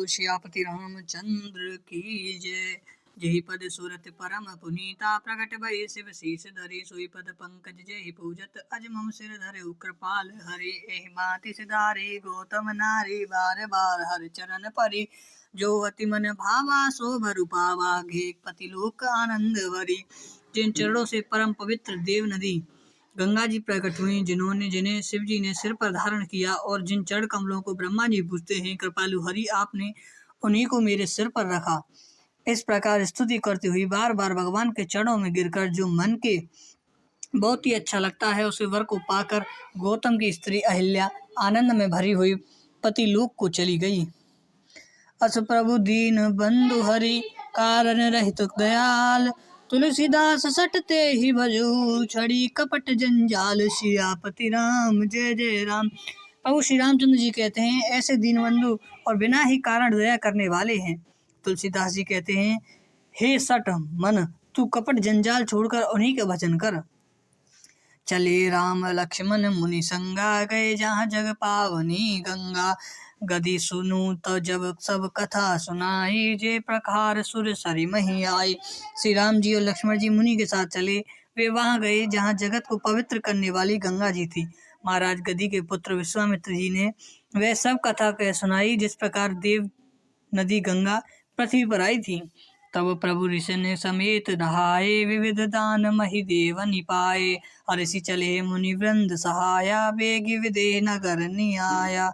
बोलो श्यापति रामचंद्र की जय। जय पद सुरत परम पुनीता प्रगट भय शिव शीस धरे सोई पद पंकज जय पूजत अज मम सिर धरे कृपाल हरे। एहि माति सिधारे गौतम नारी बार बार हर चरण परि। जो अति मन भावा सो भरु पावा घेक पति लोक आनंद भरी। जिन चरणों से परम पवित्र देव नदी गंगा जी प्रकट हुई, जिन्हें शिव जी ने सिर पर धारण किया और जिन चरण कमलों को ब्रह्मा जी पूजते हैं, कृपालु हरि आपने उन्हीं को मेरे सिर पर रखा। इस प्रकार स्तुति करती हुई बार बार भगवान के चरणों में गिरकर जो मन के बहुत ही अच्छा लगता है, उसे वर को पाकर गौतम की स्त्री अहिल्या आनंद में भरी हुई पति लोक को चली गई। अस प्रभु दीन बंधु हरि कारण रहित दयाल। तुलसीदास सटते ही भजो छड़ी कपट जंजाल। सियापति राम जय जय राम। प्रभु श्री रामचंद्र जी कहते हैं, ऐसे दीनबंधु और बिना ही कारण दया करने वाले हैं। तुलसीदास जी कहते हैं, हे सट मन, तू कपट जंजाल छोड़कर उन्हीं का भजन कर। चले राम लक्ष्मण मुनि संगा, गए जहाँ जग पावनी गंगा। गदी सुनु तो जब सब कथा सुनाई, जे प्रकार सुर सरी मही आई। श्री राम जी और लक्ष्मण जी मुनि के साथ चले। वे वहां गए जहाँ जगत को पवित्र करने वाली गंगा जी थी। महाराज गदी के पुत्र विश्वामित्र जी ने वह सब कथा कह सुनाई, जिस प्रकार देव नदी गंगा पृथ्वी पर आई थी। तब प्रभु ऋषि ने समेत नहाए, विविध दान मही देव निपाए। और ऋषि चले मुनि वृंद सहाया, बेग विदेह नगर निआया।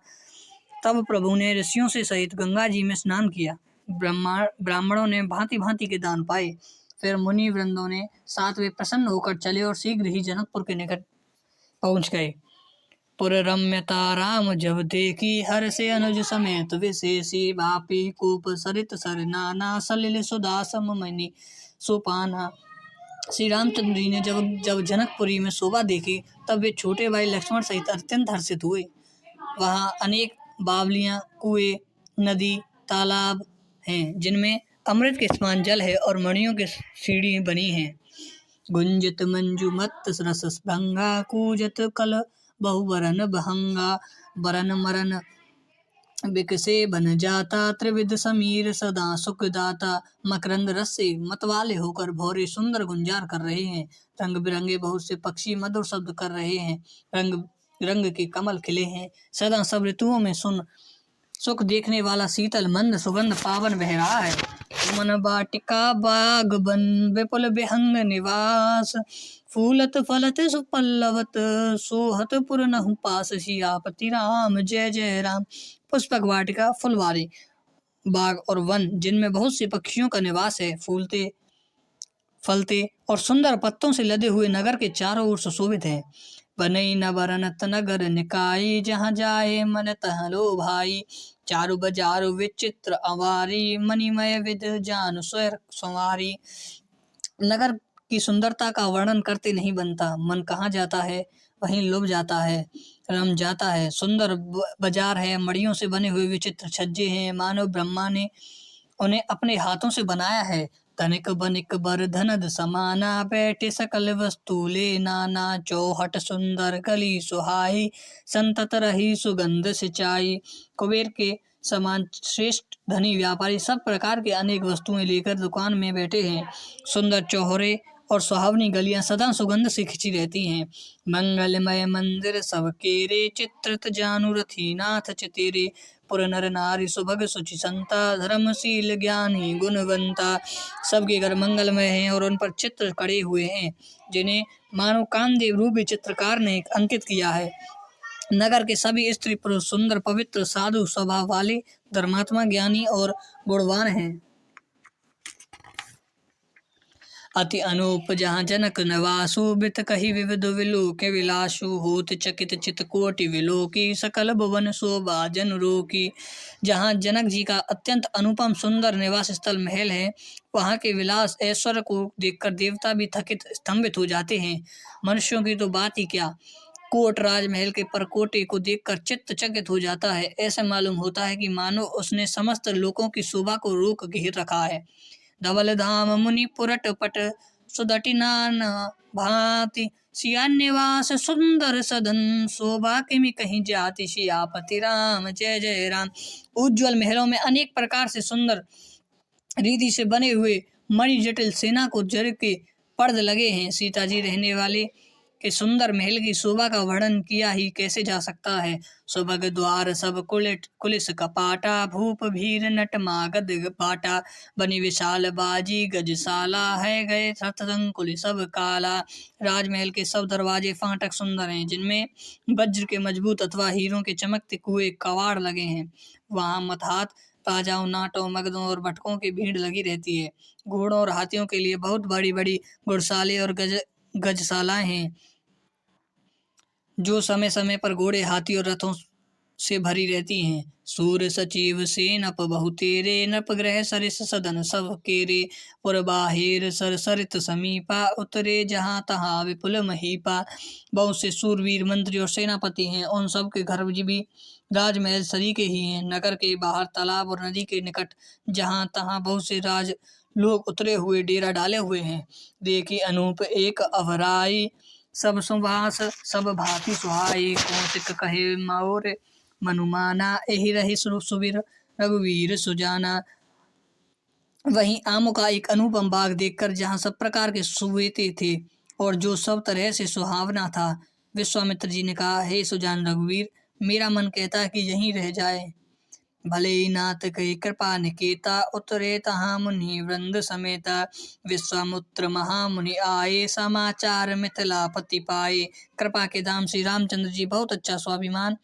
तब प्रभु ने ऋषियों से सहित गंगा जी में स्नान किया। ब्राह्मणों ने भांति भांति के दान पाए। फिर मुनि वृंदों ने साथ वे प्रसन्न होकर चले और शीघ्र ही जनकपुर के निकट पहुंच गए। पुर रम्यता राम जब देखी, हर से अनुज समेत विशेषी। बापी कूप सरित सर नाना, सलिल सुधा सममणि सुपाना। श्री रामचंद्र जी ने जब जनकपुरी में शोभा देखी, तब वे छोटे भाई लक्ष्मण सहित अत्यंत हर्षित हुए। वहाँ अनेक बावलियां, कुएं, नदी, तालाब हैं, जिनमें अमृत के समान जल है और मणियों की सीढ़ी बनी है। गुंजित मंजु मत रस भंगा, कूजत कल बहुवरन भंगा। बरन मरन बिकसे बन जाता, त्रिविध समीर सदा सुखदाता। मकरंद रस से मतवाले होकर भौरे सुंदर गुंजार कर रहे हैं। रंग बिरंगे बहुत से पक्षी मधुर शब्द कर रहे हैं। रंग रंग के कमल खिले हैं। सदा सब ऋतुओं में सुख देखने वाला शीतल मंद सुगंध पावन बह रहा है। मन बाटिका बाग बन, विपुल विहंग निवास। फूलत फलत सुपल्लवत, सोहत पुर नहु पास। सियापति राम जय जय राम। पुष्पक वाटिका, फुलवारी, बाग और वन, जिनमें बहुत से पक्षियों का निवास है। फूलते फलते और सुंदर पत्तों से लदे हुए नगर के चारों ओर सुशोभित है। बनई न बरनत नगर निकाई, जहाँ जाए मन तह लो भाई। चारु बजारु विचित्र अवारी, मणिमय विध जान स्वर संवारी। नगर की सुंदरता का वर्णन करते नहीं बनता। मन कहाँ जाता है वहीं लुभ जाता है, रम जाता है। सुंदर बाजार है, मड़ियों से बने हुए विचित्र छज्जे हैं, मानो ब्रह्मा ने उन्हें अपने हाथों से बनाया है। तनिक बनिक बर धनद समाना, बैठे सकल वस्तु ले नाना। चौहट सुंदर गली सुहाई, संतत रही सुगंध सिंचाई। कुबेर के समान श्रेष्ठ धनी व्यापारी सब प्रकार के अनेक वस्तुएं लेकर दुकान में बैठे हैं। सुंदर चौहरे और सुहावनी गलियां सदा सुगंध से खिंची रहती हैं। मंगलमय मंदिर सबके रे, चित्रित जानु रथी नाथ चितेरे। पुर नर नारी सुभग सुचि संता, धर्मशील ज्ञानी गुणवंता। सबके घर मंगलमय हैं और उन पर चित्र कड़े हुए हैं, जिन्हें मानो कामदेव रूपी चित्रकार ने अंकित किया है। नगर के सभी स्त्री पुरुष सुंदर पवित्र साधु स्वभाव वाले, धर्मात्मा, ज्ञानी और गुणवान हैं। अति अनूप जहाँ जनक नवासु, बित कही विविध विलोक विलासु। होत चकित चित कोटि विलोकी, सकल भुवन शोभा जन रोकी। जहाँ जनक जी का अत्यंत अनुपम सुंदर निवास स्थल महल है, वहाँ के विलास ऐश्वर्य को देखकर देवता भी थकित स्तंभित हो जाते हैं। मनुष्यों की तो बात ही क्या, कोट राजमहल के परकोटे को देखकर चित्त चकित हो जाता है। ऐसा मालूम होता है कि मानो उसने समस्त लोकों की शोभा को रोक घेर रखा है। धवल धाम मुनि पुरट पट, सुदटि नाना भांति। सिया निवास सुंदर सदन, शोभा किमि कहीं जाति सियापति राम। जय जय राम। उज्ज्वल महलों में अनेक प्रकार से सुंदर रीति से बने हुए मणि जटिल सेना को जर के पर्द लगे हैं। सीता जी रहने वाले के सुंदर महल की शोभा का वर्णन किया ही कैसे जा सकता है। सुभग द्वार सब कुलिस कपाटा, भूप भीर नट मागध पाटा। बनी विशाल बाजी गजशाला, है गए सतसंकुल सब काला। राजमहल के सब दरवाजे फाटक सुंदर हैं, जिनमें वज्र के मजबूत अथवा हीरों के चमकते हुए कवाड़ लगे हैं। वहाँ मथात राजाओं, नाटों, मगधों और भटकों की भीड़ लगी रहती है। घोड़ों और हाथियों के लिए बहुत बड़ी बड़ी घुड़साले और गजशालाएं हैं, जो समय समय पर घोड़े, हाथी और रथों से भरी रहती हैं। सूर सचिव से नप बहु तेरे, नप ग्रह सरिस सदन सब केरे। पुर बाहिर सर सरित समीपा, उतरे जहाँ तहाँ विपुल महीपा। बहुत से सूरवीर मंत्री और सेनापति हैं, उन सब के घर भी राजमहल सरीके ही हैं। नगर के बाहर तालाब और नदी के निकट जहाँ तहाँ बहुत से राज लोग उतरे हुए डेरा डाले हुए हैं। देखी अनूप एक अभराई, सब सुबास सब भांति सुहाई। कौशिक कहे मोर मनुमाना, एहि रही सुबीर रघुवीर सुजाना। वहीं आमों का एक अनुपम बाग देखकर, जहाँ सब प्रकार के सुवेते थे और जो सब तरह से सुहावना था, विश्वामित्र जी ने कहा, हे सुजान रघुवीर, मेरा मन कहता है कि यहीं रह जाए। भले ही नाथ कही कृपा निकेता, उतरे तहाँ मुनि वृंद समेता। विश्वामित्र महामुनि आए, समाचार मिथिलापति पाए। कृपा के धाम श्री रामचंद्र जी बहुत अच्छा स्वाभिमान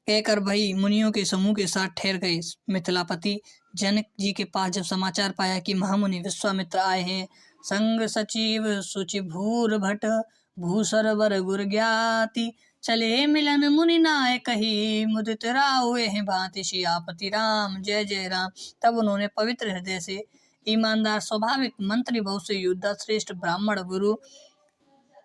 कहकर भाई मुनियों के समूह के साथ ठहर गए। मिथिलापति जनक जी के पास जब समाचार पाया कि महामुनि विश्वामित्र आए हैं, संग सचिव सुचि भूर भट, भूसर वर गुर ज्ञाति। चले मिलन मुनि नाय कही, मुदित राहुए हैं भांति सियापति राम। जय जय राम। तब उन्होंने पवित्र हृदय से, ईमानदार स्वाभाविक मंत्री, बहुत से योद्धा, श्रेष्ठ ब्राह्मण गुरु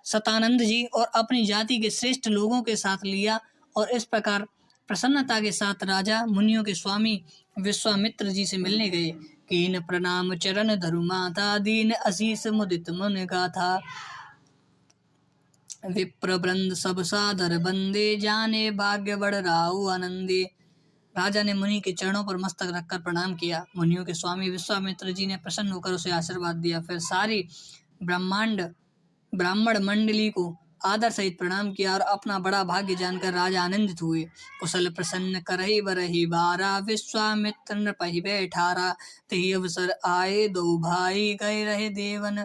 सतानंद जी और अपनी जाति के श्रेष्ठ लोगों के साथ लिया और इस प्रकार प्रसन्नता के साथ राजा मुनियों के स्वामी विश्वामित्र जी से मिलने गए। कीन प्रणाम चरण धरु माता, दीन आशीष मुदित मन गाथा। विप्र वृंद सब सादर बंदे, जाने भाग्य बड़ राउ आनंदे। राजा ने मुनि के चरणों पर मस्तक रखकर प्रणाम किया। मुनियों के स्वामी विश्वामित्र जी ने प्रसन्न होकर उसे आशीर्वाद दिया। फिर सारी ब्राह्मण मंडली को आदर सहित प्रणाम किया और अपना बड़ा भाग्य जानकर राजा आनंदित हुए। कुशल प्रसन्न करहि बरहि बारा, विश्वामित्र नृपहि बैठारा। तही अवसर आए दो भाई, गए रहे देवन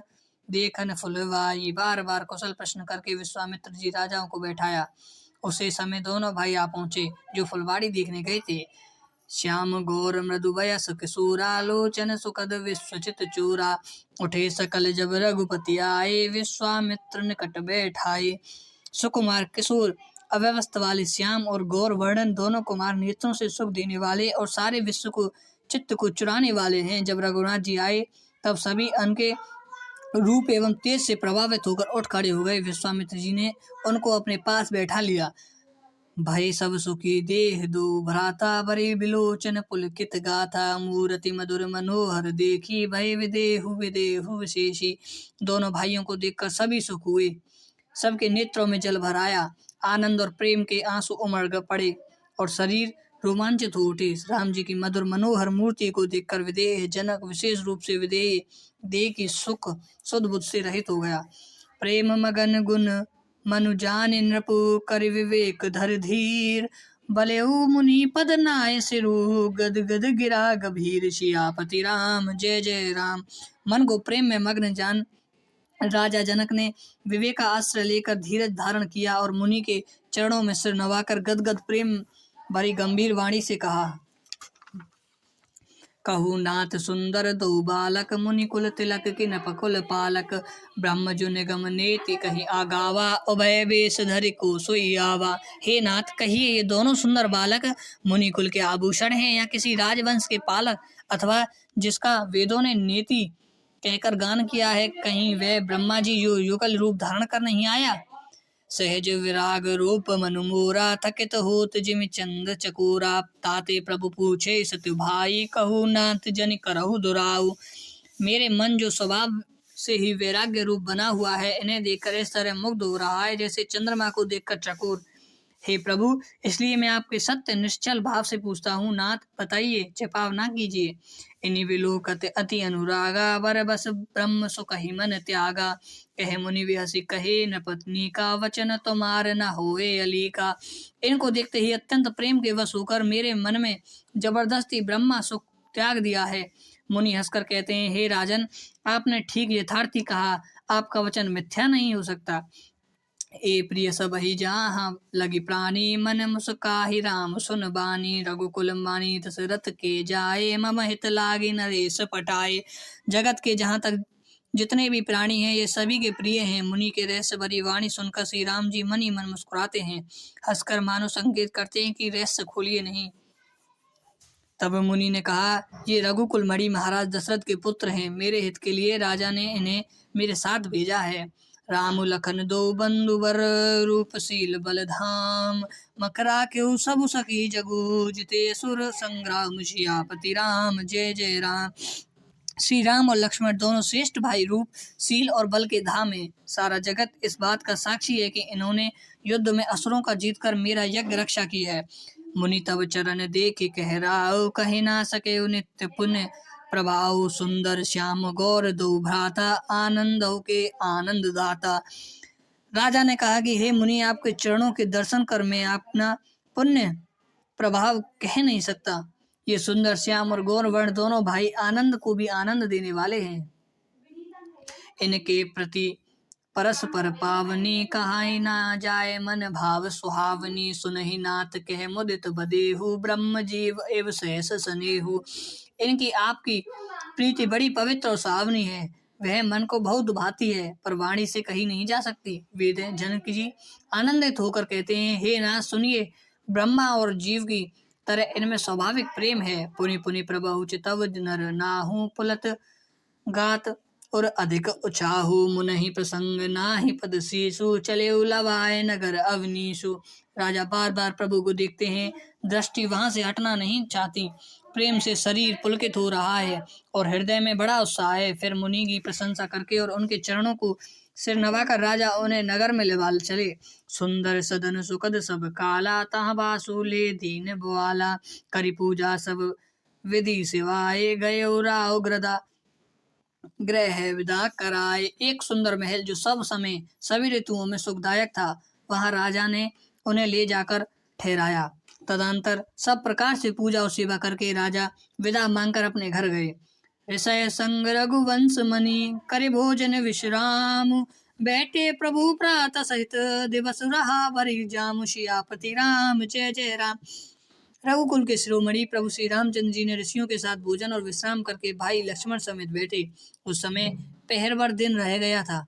देखन फुलवाई। बार बार कुशल प्रश्न करके विश्वामित्र जी राजाओं को बैठाया। उसे समय दोनों भाई आ पहुंचे जो फुलवाड़ी देखने गए थे। श्याम गौर मृदु वयस किशोरा, लोचन सुखद विश्वचित चूरा। उठे सकल जब रघुपति आए, विश्वामित्र निकट बैठाए। सुकुमार किशोर अव्यवस्था वाले श्याम और गौर वर्णन दोनों कुमार नेत्रों से सुख देने वाले और सारे विश्व को चित्त को चुराने वाले हैं। जब रघुनाथ जी आए तब सभी उनके रूप एवं तेज से प्रभावित होकर उठ खड़े हो गए। विश्वामित्र जी ने उनको अपने पास बैठा लिया। भय सब सुखी देह दो भ्राता, बरे बिलोचन पुलकित गाथा। मूर्ति मधुर मनोहर देखी, भय विदेहु विदेहु विशेषी। दोनों भाइयों को देखकर सभी सुख हुए, सबके नेत्रों में जल भर आया। आनंद और प्रेम के आंसू उमड़ पड़े और शरीर रोमांचित हो उठे। राम जी की मधुर मनोहर मूर्ति को देखकर विदेह जनक विशेष रूप से विदेह देह की सुख सुध बुद्ध से रहित हो गया। प्रेम मगन गुण मनु जान नृपु, कर विवेक धर धीर। बलेऊ मुनि पद नाय सिरु, गद गद गिरा गभीर। सियापति राम। जय जय राम। मन को प्रेम में मग्न जान राजा जनक ने विवेक का आश्रय लेकर धीरज धारण किया और मुनि के चरणों में सिर नवाकर गदगद प्रेम भरी गंभीर वाणी से कहा, कहु नाथ सुंदर दो बालक, मुनि कुल तिलक की नपकुल पालक। ब्रह्म जो निगम नेति कहीं आगावा, उभय वेश धरि को सोई आवा। हे नाथ, कहिए ये दोनों सुंदर बालक मुनि कुल के आभूषण हैं या किसी राजवंश के पालक, अथवा जिसका वेदों ने नेति कहकर गान किया है, कहीं वह ब्रह्मा जी जो युगल रूप धारण कर नहीं आया। सहज विराग रूप मनु मोरा, थकित होत जिमि चंद चकोरा। ताते प्रभु पूछे सत्यु भाई, कहु नाथ जनि करहु दुराऊ। मेरे मन जो स्वभाव से ही वैराग्य रूप बना हुआ है। इन्हें देखकर इस तरह मुग्ध हो रहा है जैसे चंद्रमा को देखकर चकोर। हे प्रभु, इसलिए मैं आपके सत्य निश्चल भाव से पूछता हूँ, नाथ बताइए, छिपाव ना कीजिए। इन्हीं विलोकत अति अनुरागा, वर बस ब्रह्म सुख ही मन त्यागा। कहे मुनि विहसी कहे, न पत्नी का वचन तुम्हार न होए अली का। इनको देखते ही अत्यंत प्रेम के वश होकर मेरे मन में जबरदस्ती ब्रह्मा सुख त्याग दिया है। मुनि हंसकर कहते हैं, हे राजन, आपने ठीक यथार्थी कहा, आपका वचन मिथ्या नहीं हो सकता। ए प्रिय सब ही जहाँ लगी प्राणी, मन मुस्काहि राम सुन बानी। रघुकुल मानी दशरथ के जाए, मम हित लागे नरेश पटाए। जगत के जहाँ तक जितने भी प्राणी हैं ये सभी के प्रिय हैं। मुनि के रहस्य भरी वाणी सुनकर श्री राम जी मन ही मन मुस्कुराते हैं, हंसकर मानो संकेत करते हैं कि रहस्य खोलिए नहीं। तब मुनि ने कहा, ये रघुकुल मणि महाराज दशरथ के पुत्र हैं। मेरे हित के लिए राजा ने इन्हें मेरे साथ भेजा है। राम लखन दो बंधु वर, रूपशील बलधाम। मकरा क्यों सब सखी जगु, जिते सुर संग्राम। सियापति राम जय जय राम। श्री राम और लक्ष्मण दोनों श्रेष्ठ भाई, रूप शील और बल के धाम हैं। सारा जगत इस बात का साक्षी है कि इन्होंने युद्ध में असुरों का जीतकर मेरा यज्ञ रक्षा की है। मुनि तब चरण देखे कह राव, कहे ना सके नित्य पुण्य प्रभाव। सुंदर श्याम गौर दो भ्राता, आनंद हो के आनंद दाता। राजा ने कहा कि हे मुनि, आपके चरणों के दर्शन कर मैं अपना पुण्य प्रभाव कह नहीं सकता। ये सुंदर श्याम और गौर वर्ण दोनों भाई आनंद को भी आनंद देने वाले हैं। इनके प्रति परस्पर पावनी, कहाई ना जाए मन भाव सुहावनी। सुनहि नाथ कह मुदित बदेहु, ब्रह्म जीव एव सहस सनेहु। इनकी आपकी प्रीति बड़ी पवित्र और सुहावनी है, वह मन को बहुत भाती है, पर वाणी से कही नहीं जा सकती। वेद जनक जी आनंदित होकर कहते हैं, हे नाथ सुनिए, ब्रह्मा और जीव की तरह इनमें स्वाभाविक प्रेम है। पुनि पुनि प्रभु चितव नर नाहु, पुलत गात और अधिक उचाहु। मुनहि प्रसंग नाही पद शीशु, चले उलवाए नगर अवनीशु। राजा बार बार प्रभु को देखते हैं, दृष्टि वहां से हटना नहीं चाहती। प्रेम से शरीर पुलकित हो रहा है और हृदय में बड़ा उत्साह है। फिर मुनि की प्रशंसा करके और उनके चरणों को सिर नवाकर राजा उन्हें नगर में लेवाल चले। सुंदर सदन सुखद सब काला, तहाँ बासु ले दीन बुआला। करी पूजा सब विधि सिवाए, गए राव ग्रदा ग्रह विदा कराए। एक सुंदर महल जो सब समय सभी ऋतुओं में सुखदायक था, वहां राजा ने उन्हें ले जाकर ठहराया। तदंतर सब प्रकार से पूजा और सेवा करके राजा विदा मांगकर अपने घर गए। ऋषय संग रघुवंश मणि, करे भोजन विश्राम। बैठे प्रभु प्रातः सहित, दिवस रहा भरी जाम। सियापति राम जय जय राम। रघुकुल के शिरोमणि प्रभु श्री रामचंद्र जी ने ऋषियों के साथ भोजन और विश्राम करके भाई लक्ष्मण समेत बैठे। उस समय पहर भर दिन रह गया था।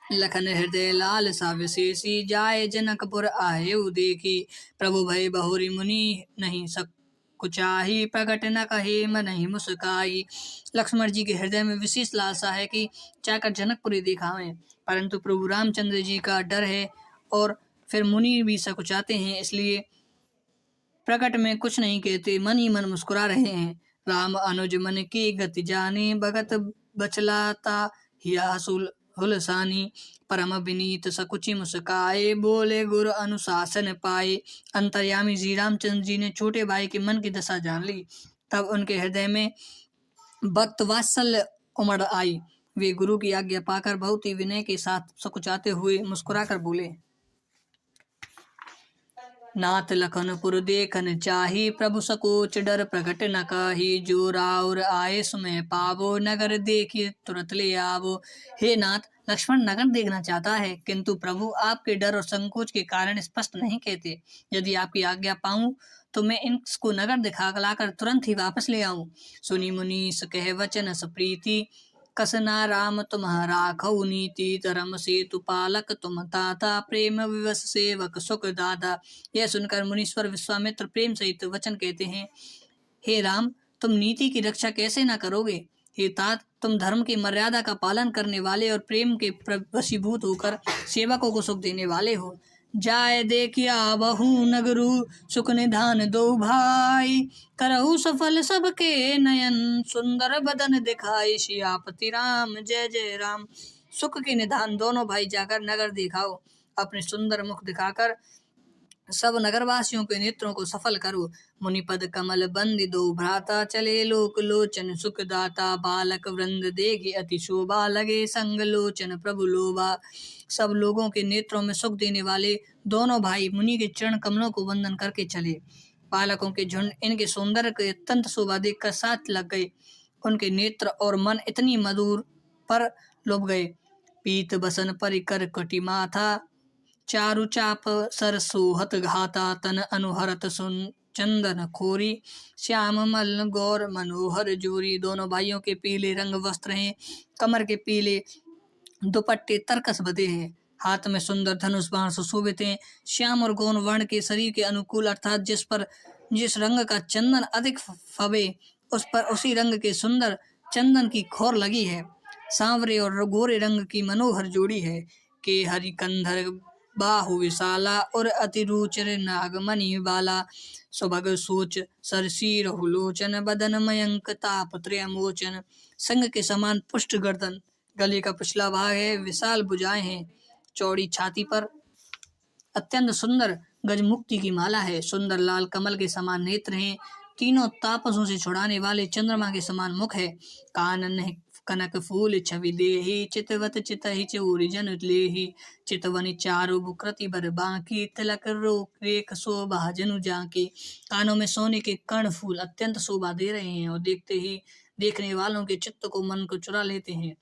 लखन हृदय लाल सा विशेषी, जाए जनकपुर आये देखी। प्रभु भय बहुरी मुनि नहीं सक कुचाही, प्रकट न कहे मन नहीं मुस्काई। लक्ष्मण जी के हृदय में विशेष लालसा है कि जाकर जनकपुरी दिखावें, परंतु प्रभु रामचंद्र जी का डर है और फिर मुनि भी सकुचाते हैं, इसलिए प्रकट में कुछ नहीं कहते, मन ही मन मुस्कुरा रहे हैं। राम अनुज मन की गति जानी, भगत बचलाता हिया हुलसानी। परम विनीत सकुचि मुस्काए, बोले गुरु अनुशासन पाए। अंतर्यामी श्री रामचंद्र जी ने छोटे भाई के मन की दशा जान ली। तब उनके हृदय में भक्त वात्सल्य उमड़ आई। वे गुरु की आज्ञा पाकर बहुत ही विनय के साथ सकुचाते हुए मुस्कुराकर बोले, नाथ लखनपुर देखन चाही, प्रभु सकोच डर प्रकट न काहि। जो राउर आए सुमय पावो, नगर देखिए तुरंत ले आवो। हे नाथ, लक्ष्मण नगर देखना चाहता है, किंतु प्रभु आपके डर और संकोच के कारण स्पष्ट नहीं कहते। यदि आपकी आज्ञा पाऊं तो मैं इसको नगर दिखा लाकर तुरंत ही वापस ले आऊं। सुनी मुनीस कह वचन सप्रीति, कसना राम तुम्हारा राखऊ नीति। धर्म सेतु पालक तुम ताता, प्रेम विवश सेवक सुख दाता। यह सुनकर मुनीश्वर विश्वामित्र प्रेम सहित वचन कहते हैं, हे राम, तुम नीति की रक्षा कैसे न करोगे। हे तात, तुम धर्म की मर्यादा का पालन करने वाले और प्रेम के वशीभूत होकर सेवकों को सुख देने वाले हो। जाय देखिया बहु नगरु सुख निधान दो भाई। करहु सफल सबके नयन सुंदर बदन दिखाई। सियापति राम जय जय राम। सुख के निधान दोनों भाई जाकर नगर दिखाओ, अपने सुंदर मुख दिखाकर सब नगरवासियों के नेत्रों को सफल करो। मुनिपद कमल बंदी दो भ्राता चले लोक लोचन सुख दाता। बालक वृंद देखी अति शोभा लगे संग लोचन प्रभु लोभा। सब लोगों के नेत्रों में सुख देने वाले दोनों भाई मुनि के चरण कमलों को वंदन करके चले। बालकों के झुंड इनके सौंदर्य के अत्यंत शोभा देखकर साथ लग गए। उनके नेत्र और मन इतनी मधुर पर लुभ गए। पीत बसन परिकर कटी माथा चारु चाप सर सोहत घाता। तन अनुहरत सुन चंदन खोरी श्याम मल गौर मनोहर जोरी। दोनों भाइयों के पीले रंग वस्त्र हैं, कमर के पीले दुपट्टे तरकस बधे हैं, हाथ में सुंदर धनुष बाण सुशोभित हैं। श्याम और गौर वर्ण के शरीर के अनुकूल अर्थात जिस रंग का चंदन अधिक फबे उस पर उसी रंग के सुंदर चंदन की खोर लगी है। सांवरे और गोरे रंग की मनोहर जोड़ी है। के हरि कंधर बाहु विशाला और अति रुचिर नागमणि बाला। सुभग सोच सरसी रहुलोचन बदन मयंक ताप त्रयमोचन। संग के समान पुष्ट गर्दन, गले का पिछला भाग है, विशाल भुजाएं हैं, चौड़ी छाती पर अत्यंत सुंदर गजमुक्ति की माला है। सुंदर लाल कमल के समान नेत्र हैं, तीनों तापसों से छुड़ाने वाले चंद्रमा के समान मुख है। कानन है कनक फूल छवि देहि चितवत चितहि चोरी जन लेहि। चितवनि चारु बुकृति बर बांकी तिलक रोक रेख शोभा जनु जाकी। कानों में सोने के कर्ण फूल अत्यंत शोभा दे रहे हैं और देखते ही देखने वालों के चित्त को मन को चुरा लेते हैं।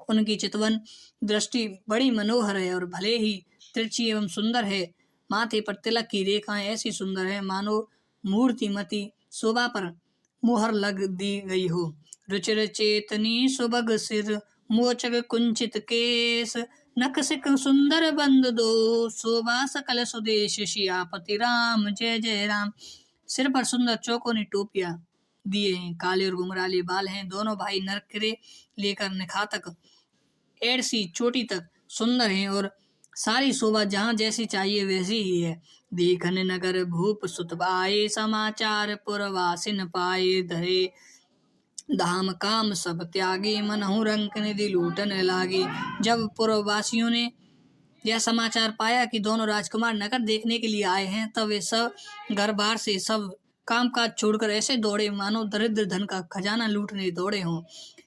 उनकी चितवन दृष्टि बड़ी मनोहर है और भले ही तिरछी एवं सुंदर है। माथे पर तिलक की रेखाएं ऐसी सुंदर है मानो मूर्तिमती शोभा पर मुहर लग दी गई हो। रुचिर चेतनी सुबग सिर मोचक कुंचित केस। नखसिक सुंदर बंद दो शोभा सकल सुदेश। सियापति राम जय जय राम। सिर पर सुंदर चौकोनी टोपियां दिए हैं, काले और घुंघराले बाल हैं। दोनों भाई नरकरे लेकर निखा तक एड़सी चोटी तक सुंदर हैं और सारी शोभा जहाँ जैसी चाहिए वैसी ही है। देखन नगर भूप सुत आए समाचार पुरवासिन पाए। धरे धाम काम सब त्यागे मनहु रंक निधि लूटन लागे। जब पुरवासियों ने यह समाचार पाया कि दोनों राजकुमार नगर देखने के लिए आए हैं तब वे सब घर बार से सब काम काज छोड़कर ऐसे दौड़े मानो दरिद्र धन का खजाना लूटने दौड़े हों।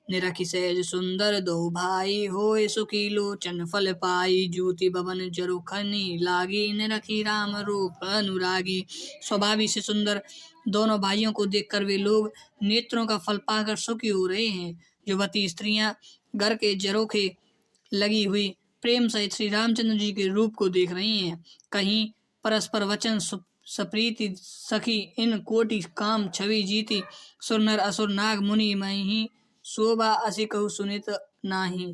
निरखि सहज सुंदर दो भाई होए सुखी लोचन फल पाई। ज्योति भवन जरुखनी लागी निरखी राम रूप अनुरागी। स्वभावी से सुंदर दोनों भाइयों को देखकर वे लोग नेत्रों का फल पाकर सुखी हो रहे हैं। युवती स्त्रियां घर के जरोखे लगी हुई प्रेम सहित श्री रामचंद्र जी के रूप को देख रही हैं। कहीं परस्पर वचन सप्रीति सखी इन कोटि काम छवि जीती। सुरनर असुर नाग मुनि मही शोभा असी कहु सुनित नाही।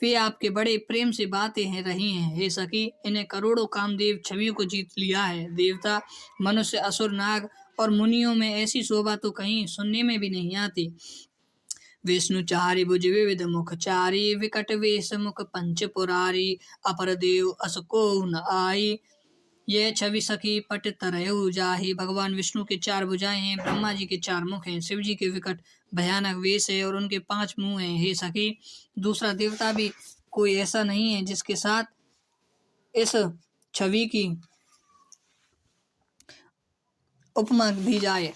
वे आपके बड़े प्रेम से बातें हैं रही हैं। हे सखी, इन्हें करोड़ों कामदेव छवियों को जीत लिया है। देवता मनुष्य असुर नाग और मुनियों में ऐसी शोभा तो कहीं सुनने में भी नहीं आती। विष्णु चारि भुज विविध मुख चारी विकट वेश मुख पंच पुरारी। अपर देव अस को न आई यह छवि सखी पट तरयु जाहि। भगवान विष्णु के 4 भुजाएं हैं, ब्रह्मा जी के 4 मुख हैं, शिव जी के विकट भयानक वेश है और उनके 5 मुंह हैं। हे सखी, दूसरा देवता भी कोई ऐसा नहीं है जिसके साथ इस छवि की उपमा दी जाए।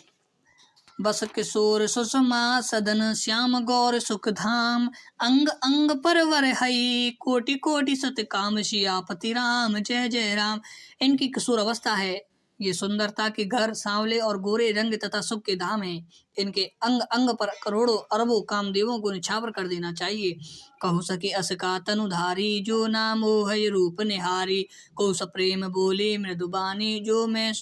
बस किशोर सुषमा सदन श्याम गौर सुख धाम। अंग अंग परवर हई कोटि कोटि सत काम। सियापति राम जय जय राम। इनकी किशोर अवस्था है, ये सुंदरता के घर सांवले और गोरे रंग तथा सुख के धाम हैं। इनके अंग अंग पर करोड़ों अरबों कामदेवों को निछावर कर देना चाहिए। कहु सके अस का तनुधारी जो नाम मोह रूप निहारी। को सप्रेम बोले मृदुबानी जो मैं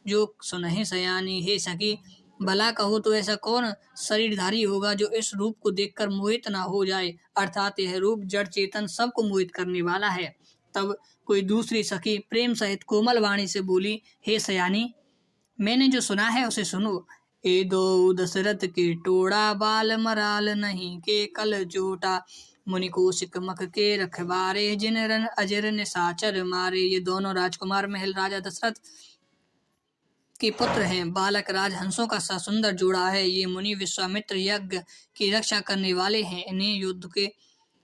जो सुनहि सयानी। हे सखी, भला कहो तो ऐसा कौन शरीरधारी होगा जो इस रूप को देखकर मोहित ना हो जाए, अर्थात यह रूप जड़ चेतन सबको मोहित करने वाला है। तब कोई दूसरी सखी प्रेम सहित कोमल वाणी से बोली, हे सयानी, मैंने जो सुना है उसे सुनो। ए दो दशरथ के टोड़ा बाल मराल नहीं के कल जोटा। मुनि कौशिक मख के रखवारे, जिन रन अजर निशाचर मारे। ये दोनों राजकुमार महल राजा दशरथ के पुत्र हैं। बालक राज हंसों का सा सुंदर जोड़ा है। ये मुनि विश्वामित्र यज्ञ की रक्षा करने वाले हैं। इन्हें युद्ध के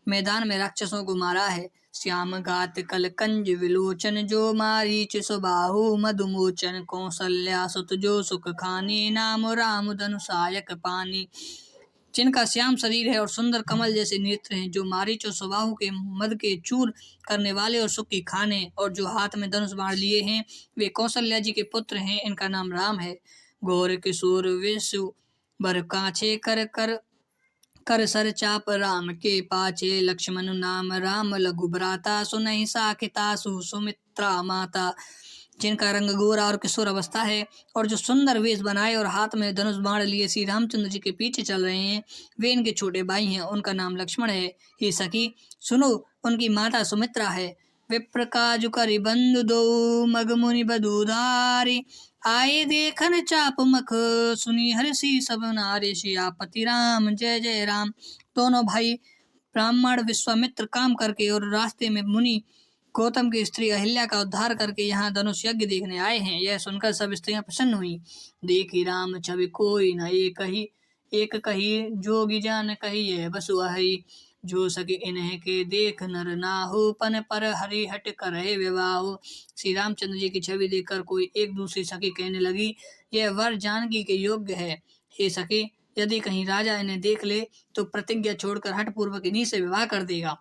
मैदान में राक्षसों को मारा है। श्याम घात कल कंज विलोचन, जो मारीच सुबाहु मधुमोचन। कौशल्या सुत जो सुख खानी, नाम राम धनुषायक पानी। जिनका श्याम शरीर है और सुंदर कमल जैसे नेत्र हैं, जो मारीच और सुबाहु के मद के चूर करने वाले और सुख की खाने, और जो हाथ में धनुष बाण लिए हैं, वे कौशल्या जी के पुत्र हैं। इनका नाम राम है। घोर किशोर विषु बर काछे, कर कर कर सर चाप राम के पाछे। लक्ष्मण नाम राम लघु भ्राता, सुनहि साखिता सुमित्रा माता। जिनका रंग गोरा और किशोर अवस्था है, और जो सुंदर वेश बनाए और हाथ में धनुष बाण लिए श्री रामचंद्र जी के पीछे चल रहे हैं, वे इनके छोटे भाई हैं। उनका नाम लक्ष्मण है। हे सखी सुनो, उनकी माता सुमित्रा है। विप्र काजु करि बंधु दो, मग मुनि बधुधारी। आए देखन चाप मख, सुनी हर्षि सब नारी। सियापति राम जय जय राम। दोनों भाई ब्राह्मण विश्वामित्र काम करके और रास्ते में मुनि गौतम की स्त्री अहिल्या का उद्धार करके यहाँ धनुष यज्ञ देखने आए हैं। यह सुनकर सब स्त्रियां प्रसन्न हुई। देखी राम छवि कोई न एक कही, जोगी जान कही यह बसु अहि। जो सके इन्हें के देख नर नाहु, पन पर हरि हट करे विवाह। श्री रामचंद्र जी की छवि देखकर कोई एक दूसरी सखी कहने लगी, यह वर जानकी के योग्य है। हे सखी, यदि कहीं राजा इन्हें देख ले तो प्रतिज्ञा छोड़कर हठ पूर्वक इन्हीं से विवाह कर देगा।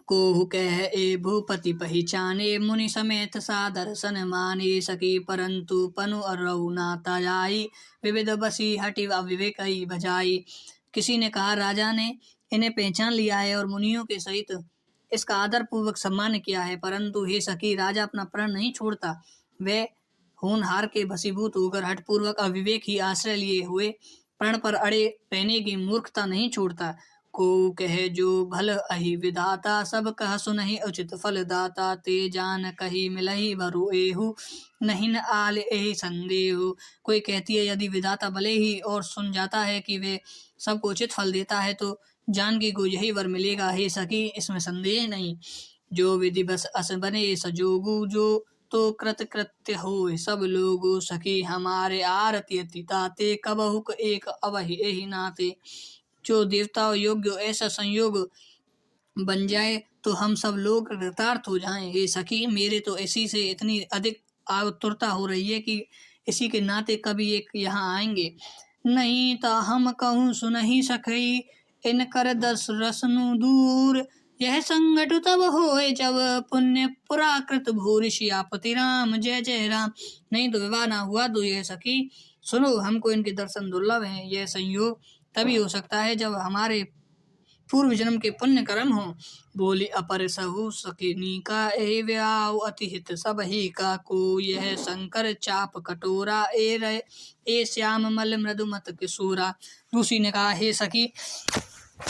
कोहु कह ए भूपति पहचाने, मुनि समेत सादर सन माने। सकी परंतु पनु अरऊ नाता जाई, विविध बसी हटि अविवेक बजाई। किसी ने कहा, राजा ने इन्हें पहचान लिया है और मुनियों के सहित इसका आदर पूर्वक सम्मान किया है, परंतु हे सखी, राजा अपना प्रण नहीं छोड़ता। वह होनहार के भसीभूत होकर हठपूर्वक अविवेक ही आश्रय लिए हुए प्रण पर अड़े रहने की मूर्खता नहीं छोड़ता। को कहे जो भल अहि विधाता, सब कह सुनहि उचित फल दाता। ते जान कही मिलहि बरु एहु, नहीं न आल एहि संदेहु। कोई कहती है, यदि विधाता भले ही और सुन जाता है कि वे सबको उचित फल देता है, तो जानकी को यही वर मिलेगा। हे सखी, इसमें संदेह नहीं। जो विधि बस अस बने सजोगु, जो तो कृत कृत्य हो सब लोगो। सखी हमारे आरती अति ताते, कबहुक एक अवहि एहि नाते। जो देवता योग्य ऐसा संयोग बन जाए तो हम सब लोग कृतार्थ हो जाएं। हे सखी, मेरे तो इसी से इतनी अधिक आतुरता हो रही है कि इसी के नाते कभी एक यहाँ आएंगे। नहीं ता हम कहूँ सुनहि सखई, इन कर दस रसनु दूर। यह संगठ तब होए जब पुण्य पुराकृत भूरि। सियापति राम जय जय राम। नहीं तो विवाह ना हुआ तो यह सखी सुनो, हमको इनके दर्शन दुर्लभ हैं। यह संयोग तभी हो सकता है जब हमारे पूर्व जन्म के पुण्य कर्म हो। बोली अपर सहु सकिनी का, ए व्याव अति हित सब ही का। को यह शंकर चाप कटोरा, ए श्याम मल मृदुमत किशोरा। दूसरी ने कहा, हे सखी,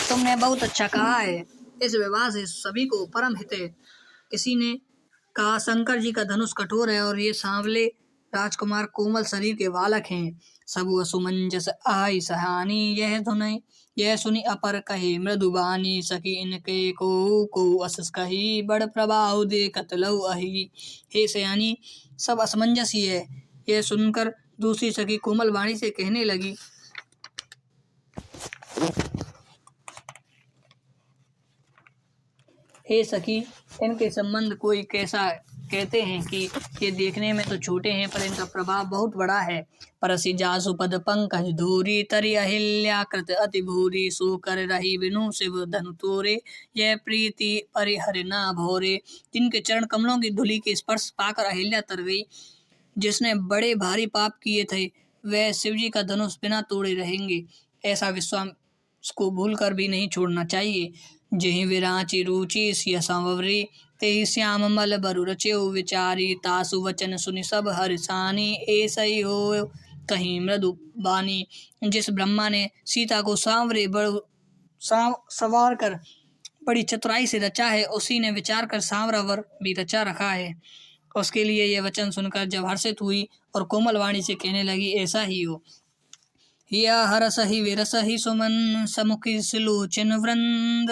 तुमने बहुत अच्छा कहा है, इस विवाह से सभी को परम हित है। किसी ने कहा, शंकर जी का धनुष कठोर है और ये सांवले राजकुमार कोमल शरीर के बालक हैं। सबु असुमंजस आई सहानी, यह सुनी अपर कहे मृदुबानी। सखी इनके को असस कही, बड़ प्रभाव देखत लऊ अहि। हे सयानी, सब असमंजस ही है। यह सुनकर दूसरी सखी कोमल वाणी से कहने लगी, हे सखी, इनके संबंध कोई कैसा कहते हैं कि ये देखने में तो छोटे हैं, पर इनका प्रभाव बहुत बड़ा है। परसि जासु पद पंकज धूरी, तरि अहिल्या कृत अति भूरी। सो कर रही बिनु शिव धनु तोरे, यह प्रीति परिहर ना भोरे। जिनके चरण कमलों की धूलि के स्पर्श पाकर अहिल्या तर गई, जिसने बड़े भारी पाप किए थे, वह शिवजी का धनुष बिना तोड़े रहेंगे। ऐसा विश्वास को भूलकर भी नहीं छोड़ना चाहिए। जेहि विराची रुचि सिय सांवरी, तेहि श्याम मल बरु रच्यो विचारी। तासु वचन सुनि सब हर्षानी, ऐसई हो कहीं मृदु बानी। जिस ब्रह्मा ने सीता को सांवरे सवार कर बड़ी चतुराई से रचा है, उसी ने विचार कर सांवरा वर भी रचा रखा है। उसके लिए यह वचन सुनकर जब हर्षित हुई और कोमल वाणी से कहने लगी, ऐसा ही हो। हिया हरस ही विरस ही सुमन समुखी सिलोचन वृंद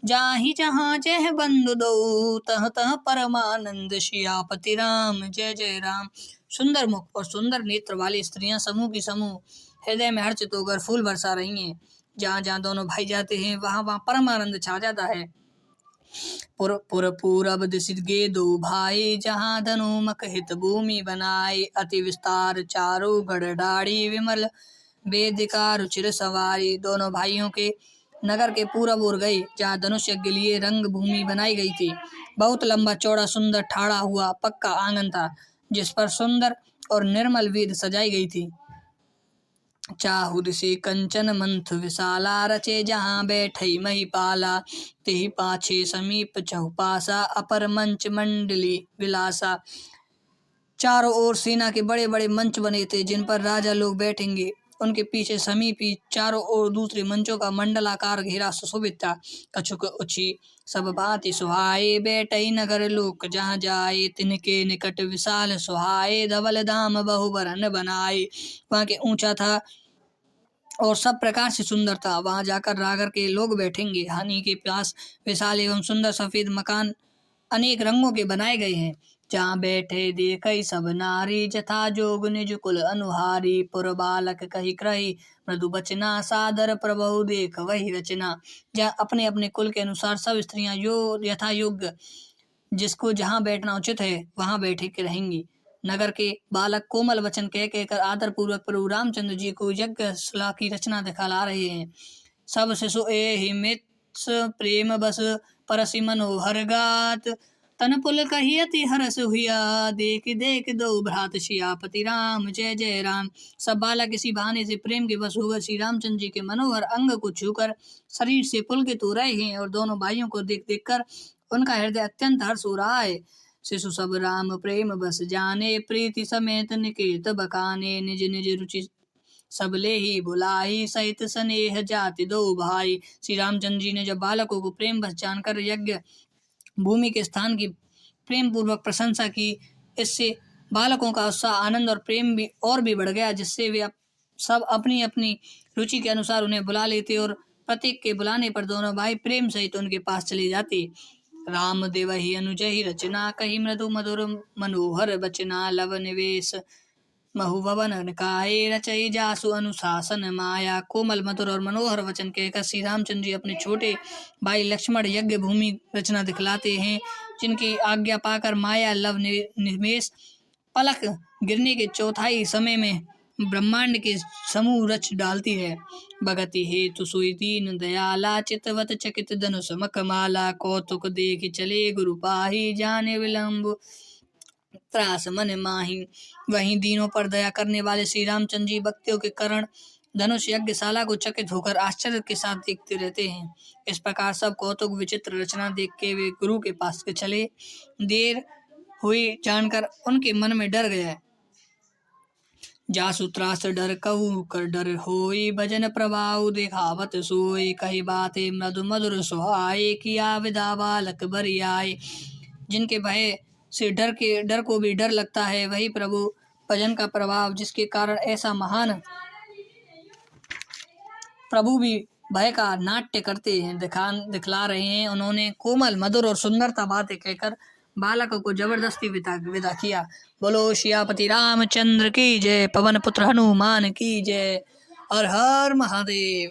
जाहि जहाँ जह बंधु दो तह तह परमानंद शियापति राम जय जय राम। सुंदर मुख और सुंदर नेत्र वाली स्त्रियां समूह की समूह हृदय में हर्षित होकर फूल बरसा रही हैं। जहाँ जहाँ दोनों भाई जाते हैं वहाँ वहाँ परमानंद छा जाता है। पूरब दिश गे दो भाई जहाँ धनुमक हित भूमि बनाए अति विस्तार चारों गढ़ डाड़ी विमल वेदिका रुचिर सवारी। दोनों भाइयों के नगर के पूरब ओर गए जहाँ धनुष यज्ञ के लिए रंग भूमि बनाई गई थी। बहुत लंबा चौड़ा सुंदर ठाड़ा हुआ पक्का आंगन था जिस पर सुंदर और निर्मल वेद सजाई गई थी। चाहुर से कंचन मंथ विशाला रचे जहाँ बैठई महिपाला तेहि पाछे समीप चहुपासा अपर मंच मंडली विलासा। चारों ओर सेना के बड़े बड़े मंच बने थे जिन पर राजा लोग बैठेंगे। उनके पीछे समीपी चारों ओर दूसरे मंचों का मंडलाकार घेरा सुशोभित था। कछुक उची सब भांति सुहाए बैठई नगर लोक जहाँ जाए तिनके निकट विशाल सुहाए धवल धाम बहुबरन बनाए। वहाँ के ऊंचा था और सब प्रकार से सुंदर था। वहां जाकर रागर के लोग बैठेंगे। हानि के पास विशाल एवं सुंदर सफेद मकान अनेक रंगों के बनाए गए हैं। जहाँ बैठे देखई सब नारी जथा जोग निज कुल अनुहारी पुर बालक कही क्रही मृदु बचना सादर प्रभु देख वही रचना। जहाँ अपने अपने कुल के अनुसार सब स्त्रियां यथा योग्य जिसको जहाँ बैठना उचित है वहां बैठे के रहेंगी। नगर के बालक कोमल वचन कह कहकर आदर पूर्वक प्रभु रामचंद्र जी को यज्ञ शिला की रचना दिखला रहे हैं। सब शिशु एहि मित्स प्रेम बस परसि मनोहर गात तन पुल कहियति हरस हुआ देख देख दो भ्रात शियापति राम जय जय राम। सब बालक इसी बहाने से प्रेम के बस होकर श्री रामचंद्र जी के मनोहर अंग को छूकर शरीर से पुलकित हो रहे हैं और दोनों भाइयों को देख देख कर उनका हृदय अत्यंत हर्ष हो रहा है। शिशु सब राम प्रेम बस जाने प्रीति समेत निकेत बकाने निज निज रुचि सबले ही बुलाई सहित स्नेह जाति दो भाई। श्री रामचंद्र जी ने जब बालकों को प्रेम बस जानकर यज्ञ भूमि के स्थान की प्रेम पूर्वक प्रशंसा की, इससे बालकों का उत्साह आनंद और प्रेम भी बढ़ गया, जिससे वे सब अपनी अपनी रुचि के अनुसार उन्हें बुला लेते और प्रत्येक के बुलाने पर दोनों भाई प्रेम सहित उनके पास चले जाते। राम देवहि अनुजहि रचना कही मृदु मधुर मनोहर बचना लव निवेश महुभवन निकाये रचई जासु अनुशासन माया। कोमल मधुर और मनोहर वचन कहकर श्री रामचंद्र जी अपने छोटे भाई लक्ष्मण यज्ञ भूमि रचना दिखलाते हैं, जिनकी आज्ञा पाकर माया लव निवेश पलक गिरने के चौथाई समय में ब्रह्मांड के समूह रच डालती है। भगति हेतु सोई दीन दयाला चितवत चकित धनुष मखमाला कौतुक देख चले गुरु पाही जाने विलंब त्रास मन माही। वहीं दीनों पर दया करने वाले श्री रामचंद्र जी भक्तियों के कारण धनुष यज्ञशाला को चकित होकर आश्चर्य के साथ देखते रहते हैं। इस प्रकार सब कौतुक विचित्र रचना देख के वे गुरु के पास के चले। देर हुई जानकर उनके मन में डर गया। जासु त्रास डर कहू कर डर होई भजन प्रभाव देखावत सोई कही बातें मधु मधुर सुहाए किया विदा बालक बरियाए। जिनके भय से डर को भी डर लगता है, वही प्रभु भजन का प्रभाव जिसके कारण ऐसा महान प्रभु भी भय का नाट्य करते हैं दिखला रहे हैं। उन्होंने कोमल मधुर और सुंदरता बातें कहकर बालक को जबरदस्ती विदा किया। बोलो शियापति रामचंद्र की जय, पवन पुत्र हनुमान की जय, हर हर महादेव।